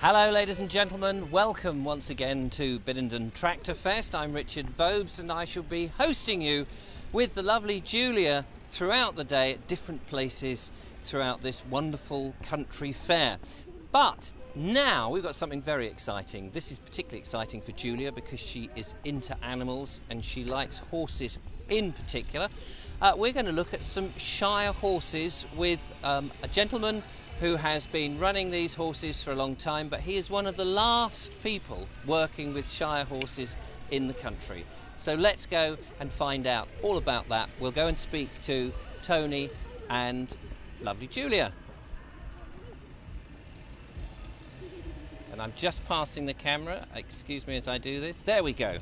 Hello ladies and gentlemen, welcome once again to Biddenden Tractorfest. I'm Richard Vobes and I shall be hosting you with the lovely Julia throughout the day at different places throughout this wonderful country fair. But now we've got something very exciting. This is particularly exciting for Julia because she is into animals and she likes horses in particular. We're going to look at some Shire horses with a gentleman who has been running these horses for a long time, but he is one of the last people working with Shire horses in the country. So let's go and find out all about that. We'll go and speak to Tony and lovely Julia. And I'm just passing the camera. Excuse me as I do this. There we go.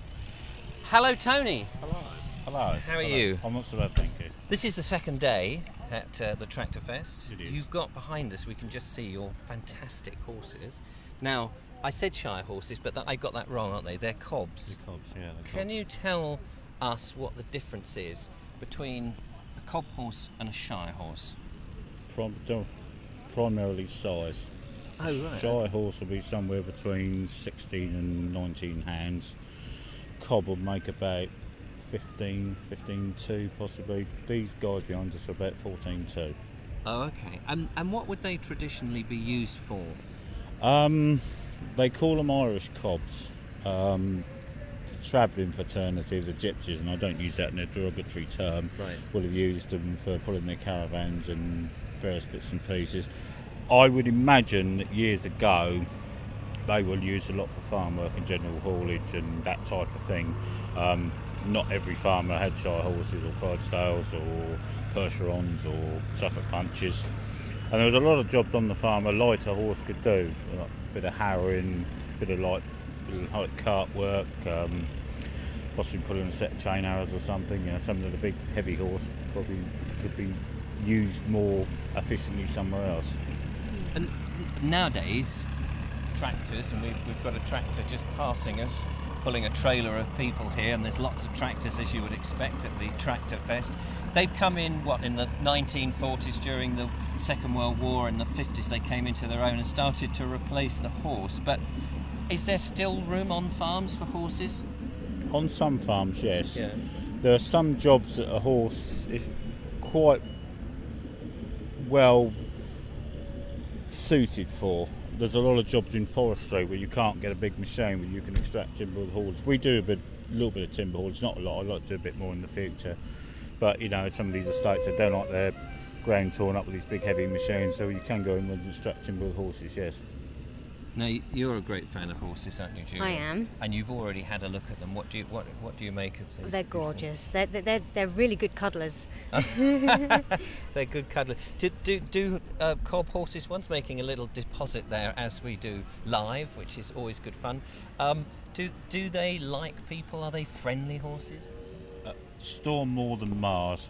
Hello, Tony. Hello. Hello. How are you? I'm not so bad, thank you. This is the second day at the Tractorfest. It is. You've got behind us, we can just see your fantastic horses. Now, I said Shire horses, but I got that wrong, aren't they? They're cobs. The cobs, yeah. The Can cobs. you tell us what the difference is between a cob horse and a Shire horse? Primarily size. Oh, right. Shire horse will be somewhere between 16 and 19 hands. Cob will make about 15.2 possibly. These guys behind us are about 14.2. Oh, okay. And what would they traditionally be used for? They call them Irish cobs. Travelling fraternity, the gypsies, and I don't use that in a derogatory term, Right. would have used them for pulling their caravans and various bits and pieces. I would imagine that years ago they were used a lot for farm work and general haulage and that type of thing. Not every farmer had Shire horses or Clydesdales or Percherons or Suffolk Punches, and there was a lot of jobs on the farm a lighter horse could do, like a bit of harrowing, a bit of light cart work, possibly pulling a set of chain arrows or something. You know, some of the big heavy horse probably could be used more efficiently somewhere else. And nowadays, tractors, and we've got a tractor just passing us, pulling a trailer of people here, and there's lots of tractors as you would expect at the Tractorfest. They've come in, in the 1940s during the Second World War, and the 50s they came into their own and started to replace the horse. But is there still room on farms for horses? On some farms, yes. Yeah. There are some jobs that a horse is quite well suited for. There's a lot of jobs in forestry where you can't get a big machine where you can extract timber with haulage. We do a little bit of timber haulage, not a lot. I'd like to do a bit more in the future. But you know, some of these estates, they don't like their ground torn up with these big heavy machines, so you can go in and extract timber with horses, yes. Now, you're a great fan of horses, aren't you, Julia? I am. And you've already had a look at them. What do you make of these? They're gorgeous. They're really good cuddlers. They're good cuddlers. Do cob horses, one's making a little deposit there as we do live, which is always good fun. Do they like people? Are they friendly horses? Storm more than Mars.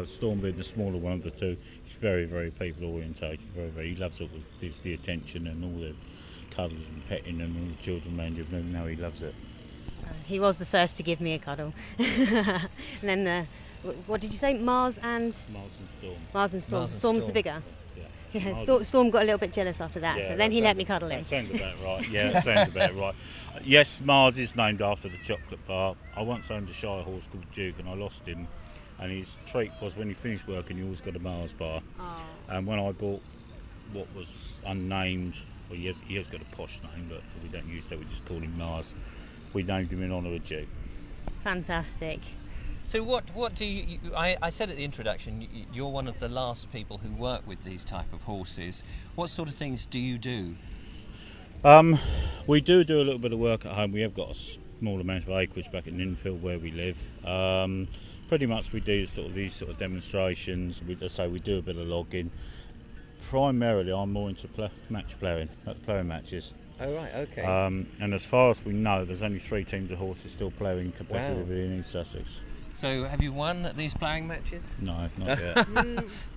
Storm being the smaller one of the two. He's very, very people orientated. He loves all the attention and all the cuddles and petting and all the children around him. Now he loves it. He was the first to give me a cuddle. And then what did you say? Mars and Storm. Mars and Storm. Mars and Storm's Storm. the bigger. Yeah. Storm got a little bit jealous after that, so then he let me cuddle him. That sounds about right. Yeah, that sounds about right. Yes, Mars is named after the chocolate bar. I once owned a Shire horse called Duke, and I lost him. And his trait was when he finished working, he always got a Mars bar. Oh. And when I bought what was unnamed, well, he has got a posh name, but we don't use that. We just call him Mars. We named him in honour of Duke. Fantastic. So what do you? I said at the introduction, you're one of the last people who work with these type of horses. What sort of things do you do? We do a little bit of work at home. We have got a small amount of acreage back in Infield where we live. Pretty much we do these sort of demonstrations. We do a bit of logging. Primarily, I'm more into match ploughing, ploughing matches. Oh right, okay. And as far as we know, there's only 3 teams of horses still ploughing competitively Wow. in East Sussex. So have you won at these ploughing matches? No, not yet.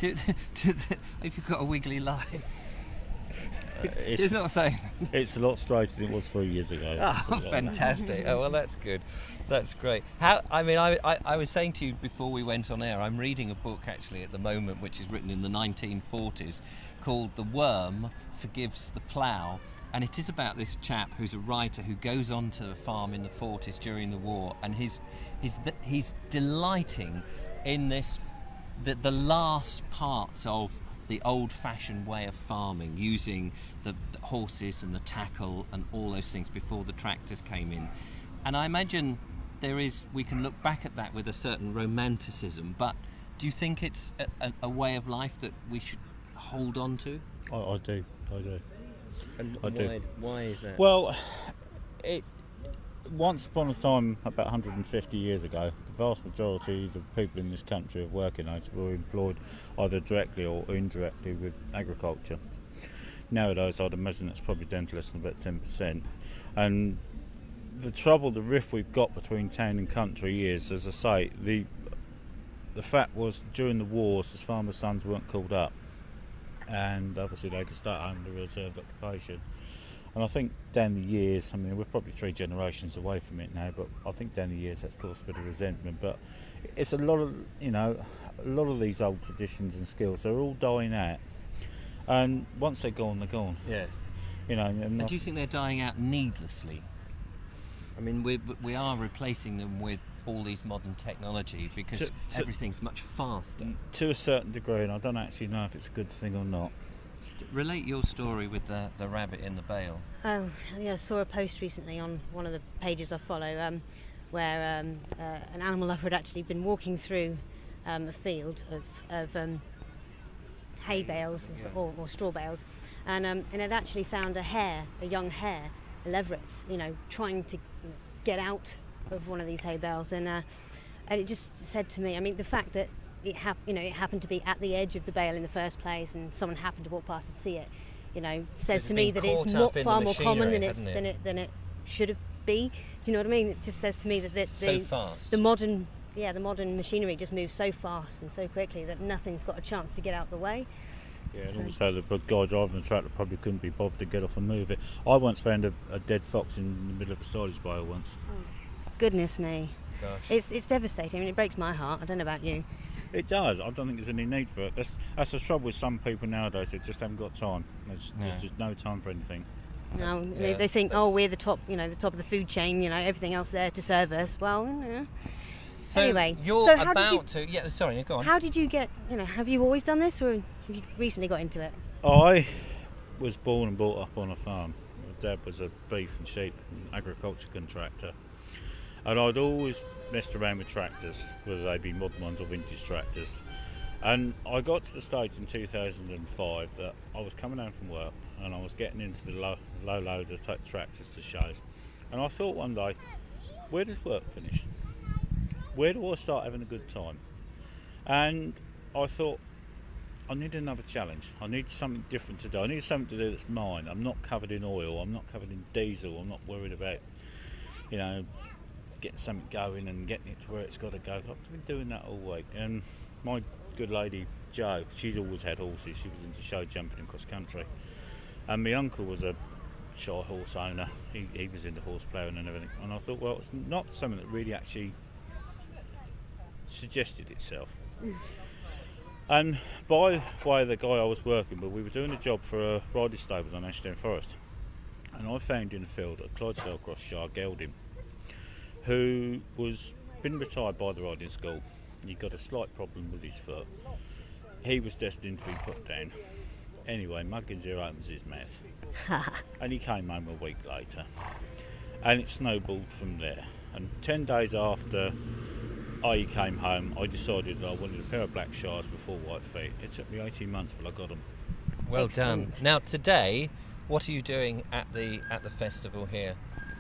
If you've got a wiggly line. It's It's not saying. It's a lot straighter than it was 3 years ago. Oh, fantastic! Oh well, that's good. That's great. I was saying to you before we went on air, I'm reading a book actually at the moment, which is written in the 1940s, called "The Worm Forgives the Plough," And it is about this chap who's a writer who goes onto the farm in the 40s during the war, and he's delighting in this the last parts of the old-fashioned way of farming, using the horses and the tackle and all those things before the tractors came in. And I imagine we can look back at that with a certain romanticism, but do you think it's a way of life that we should hold on to? I do. And why is that? Well, once upon a time, about 150 years ago, the vast majority of the people in this country of working age were employed either directly or indirectly with agriculture. Nowadays, I'd imagine it's probably down to less than about 10%. And the rift we've got between town and country is, as I say, the fact was during the wars, the farmers' sons weren't called up, and obviously they could start home with a reserved occupation. And I think down the years, I mean, we're probably 3 generations away from it now, but I think down the years that's caused a bit of resentment. But it's a lot of these old traditions and skills, they're all dying out. And once they're gone, they're gone. Yes. And do you think they're dying out needlessly? I mean, we are replacing them with all these modern technology because everything's much faster. To a certain degree, and I don't actually know if it's a good thing or not. Relate your story with the rabbit in the bale. Oh, yeah, I saw a post recently on one of the pages I follow where an animal lover had actually been walking through a field of hay bales or straw bales, and had actually found a young hare, a leveret, trying to get out of one of these hay bales, and it just said to me, I mean, the fact that it happened to be at the edge of the bale in the first place, and someone happened to walk past and see it, says to me that it's far more common than it should be. Do you know what I mean? It just says to me that so fast. The modern machinery just moves so fast and so quickly that nothing's got a chance to get out the way. Yeah, and also the guy driving the tractor probably couldn't be bothered to get off and move it. I once found a dead fox in the middle of a silage bale once. Oh, goodness me. Gosh. It's devastating. I mean, it breaks my heart. I don't know about you. It does. I don't think there's any need for it. That's the trouble with some people nowadays. They just haven't got time. There's just no time for anything. No, they think, we're the top, the top of the food chain. Everything else there to serve us. Well, So anyway, you're about to. Yeah, sorry, go on. How did you get? Have you always done this, or have you recently got into it? I was born and brought up on a farm. My dad was a beef and sheep agriculture contractor. And I'd always messed around with tractors, whether they be modern ones or vintage tractors. And I got to the stage in 2005 that I was coming home from work and I was getting into the low load of tractors to shows. And I thought one day, where does work finish? Where do I start having a good time? And I thought, I need another challenge. I need something different to do. I need something to do that's mine. I'm not covered in oil. I'm not covered in diesel. I'm not worried about, getting something going and getting it to where it's got to go. I've been doing that all week. And my good lady Jo, she's always had horses. She was into show jumping and cross country. And my uncle was a shy horse owner. He was into horse ploughing and everything. And I thought, well, it's not something that really actually suggested itself. And by way of the guy I was working with, we were doing a job for riding stables on Ashdown Forest. And I found in the field a Clydesdale cross Shire gelding, who was been retired by the riding school. He got a slight problem with his foot. He was destined to be put down. Anyway, Muggins here opens his mouth. And he came home a week later. And it snowballed from there. And 10 days after I came home, I decided that I wanted a pair of black Shires with 4 white feet. It took me 18 months, but I got them. Well Excellent. done. Now today, what are you doing at the festival here?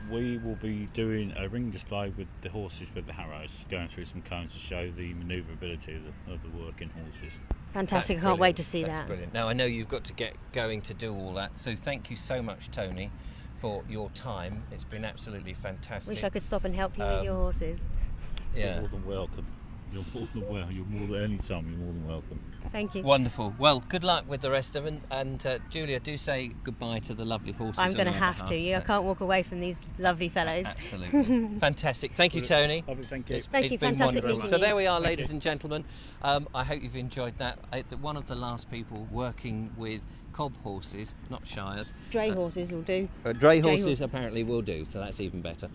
We will be doing a ring display with the horses with the harrows, going through some cones to show the manoeuvrability of the working horses. Fantastic. I can't wait to see That's that. Brilliant. Now I know you've got to get going to do all that, so thank you so much, Tony, for your time. It's been absolutely fantastic. Wish I could stop and help you with your horses. Yeah. You're more than welcome. You're more than any time. You're more than welcome. Thank you. Wonderful. Well, good luck with the rest of them, and Julia, do say goodbye to the lovely horses. I'm going to on our have behalf. to. I can't walk away from these lovely fellows. Absolutely. Fantastic. Thank you, Tony. Lovely, thank you. It's Thank you, been fantastic wonderful. meeting So you. there we are, ladies and gentlemen. I hope you've enjoyed that. One of the last people working with cob horses, not shires. Dray horses will do. Dray horses apparently will do, so that's even better.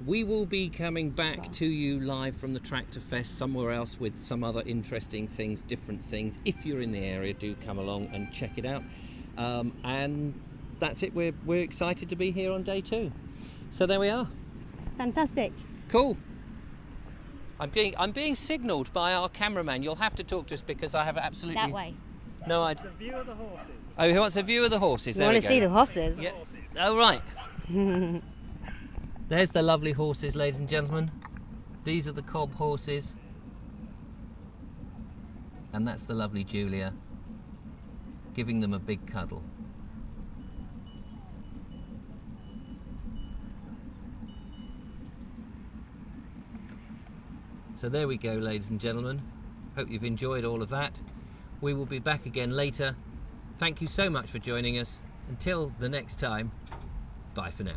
We will be coming back to you live from the Tractorfest somewhere else with some other interesting things, different things. If you're in the area, do come along and check it out. And that's it. We're excited to be here on day 2. So there we are. Fantastic. Cool. I'm being signalled by our cameraman. You'll have to talk to us because I have absolutely That way. no idea. A view of the horses. Oh, he wants a view of the horses. You There want we to go. see the horses? Yeah. Oh, right. There's the lovely horses, ladies and gentlemen. These are the cob horses. And that's the lovely Julia giving them a big cuddle. So there we go, ladies and gentlemen. Hope you've enjoyed all of that. We will be back again later. Thank you so much for joining us. Until the next time, bye for now.